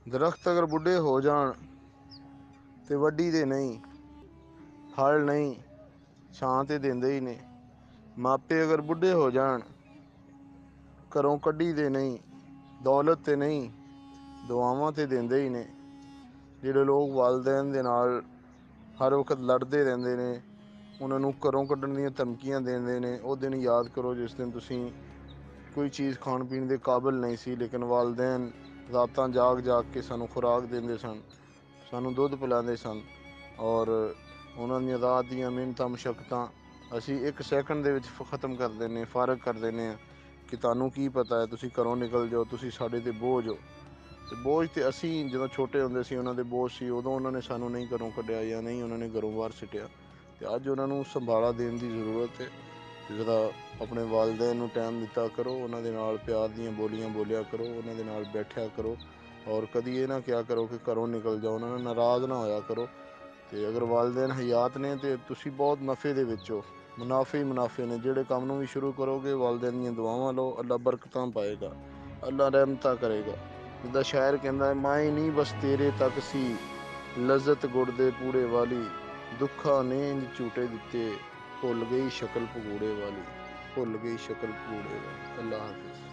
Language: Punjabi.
दरख्त अगर बुढ़े हो जान ते वड्डी दे नहीं, फल नहीं छां ते देंदे ही ने। मापे अगर बुढ़े हो जान घरों कड्ढी दे नहीं, दौलत ते नहीं दुआवां ते देंदे ही ने। ਜਿਹੜੇ ਲੋਕ ਵਾਲਦੈਨ ਦੇ ਨਾਲ ਹਰ ਵਕਤ ਲੜਦੇ ਰਹਿੰਦੇ ਨੇ, ਉਹਨਾਂ ਨੂੰ ਘਰੋਂ ਕੱਢਣ ਦੀਆਂ ਧਮਕੀਆਂ ਦਿੰਦੇ ਨੇ, ਉਹ ਦਿਨ ਯਾਦ ਕਰੋ ਜਿਸ ਦਿਨ ਤੁਸੀਂ ਕੋਈ ਚੀਜ਼ ਖਾਣ ਪੀਣ ਦੇ ਕਾਬਿਲ ਨਹੀਂ ਸੀ, ਲੇਕਿਨ ਵਾਲਦੈਨ ਰਾਤਾਂ ਜਾਗ ਜਾਗ ਕੇ ਸਾਨੂੰ ਖੁਰਾਕ ਦਿੰਦੇ ਸਨ, ਸਾਨੂੰ ਦੁੱਧ ਪਿਲਾਉਂਦੇ ਸਨ। ਔਰ ਉਹਨਾਂ ਦੀਆਂ ਰਾਤ ਦੀਆਂ ਮਿਹਨਤਾਂ ਮੁਸ਼ੱਕਤਾਂ ਅਸੀਂ 1 ਸੈਕਿੰਡ ਦੇ ਵਿੱਚ ਖ਼ਤਮ ਕਰ ਦਿੰਦੇ, ਫਾਰਗ ਕਰ ਦਿੰਦੇ ਹਾਂ ਕਿ ਤੁਹਾਨੂੰ ਕੀ ਪਤਾ ਹੈ, ਤੁਸੀਂ ਘਰੋਂ ਨਿਕਲ ਜਾਓ, ਤੁਸੀਂ ਸਾਡੇ 'ਤੇ ਬੋਝ ਹੋ। ਅਤੇ ਬੋਝ ਤਾਂ ਅਸੀਂ ਜਦੋਂ ਛੋਟੇ ਹੁੰਦੇ ਸੀ ਉਹਨਾਂ ਦੇ ਬੋਝ ਸੀ, ਉਦੋਂ ਉਹਨਾਂ ਨੇ ਸਾਨੂੰ ਨਹੀਂ ਘਰੋਂ ਕੱਢਿਆ ਜਾਂ ਨਹੀਂ ਉਹਨਾਂ ਨੇ ਘਰੋਂ ਬਾਹਰ ਸੁੱਟਿਆ। ਅਤੇ ਅੱਜ ਉਹਨਾਂ ਨੂੰ ਸੰਭਾਲਾ ਦੇਣ ਦੀ ਜ਼ਰੂਰਤ ਹੈ। ਅਤੇ ਜਿਹੜਾ ਆਪਣੇ ਵਾਲਿदैन ਨੂੰ ਟਾਈਮ ਦਿੱਤਾ ਕਰੋ, ਉਹਨਾਂ ਦੇ ਨਾਲ ਪਿਆਰ ਦੀਆਂ ਬੋਲੀਆਂ ਬੋਲਿਆ ਕਰੋ, ਉਹਨਾਂ ਦੇ ਨਾਲ ਬੈਠਿਆ ਕਰੋ। ਔਰ ਕਦੀ ਇਹ ਨਾ ਕਿਹਾ ਕਰੋ ਕਿ ਘਰੋਂ ਨਿਕਲ ਜਾਓ, ਉਹਨਾਂ ਨਾਲ ਨਾਰਾਜ਼ ਨਾ ਹੋਇਆ ਕਰੋ। ਅਤੇ ਅਗਰ ਵਾਲਿदैन ਹਯਾਤ ਨੇ ਤਾਂ ਤੁਸੀਂ ਬਹੁਤ ਨਫੇ ਦੇ ਵਿੱਚ ਹੋ, ਮੁਨਾਫੇ ਹੀ ਮੁਨਾਫੇ ਨੇ। ਜਿਹੜੇ ਕੰਮ ਨੂੰ ਵੀ ਸ਼ੁਰੂ ਕਰੋਗੇ ਵਾਲਿदैन ਦੀਆਂ ਦੁਆਵਾਂ ਲਓ, ਅੱਲਾ ਬਰਕਤਾਂ ਪਾਏਗਾ, ਅੱਲਾ ਰਹਿਮਤਾਂ ਕਰੇਗਾ। ਜਿੱਦਾਂ ਸ਼ਾਇਰ ਕਹਿੰਦਾ, ਮਾਏ ਨਹੀਂ ਬਸ ਤੇਰੇ ਤੱਕ ਸੀ ਲਜ਼ਤ ਗੁੜ ਦੇ ਪੂੜੇ ਵਾਲੀ, ਦੁੱਖਾਂ ਨੇ ਇੰਝ ਝੂਟੇ ਦਿੱਤੇ ਭੁੱਲ ਗਈ ਸ਼ਕਲ ਭਗੂੜੇ ਵਾਲੀ, ਭੁੱਲ ਗਈ ਸ਼ਕਲ ਭਗੂੜੇ ਵਾਲੀ। ਅੱਲਾ ਹਾਫਿਜ਼।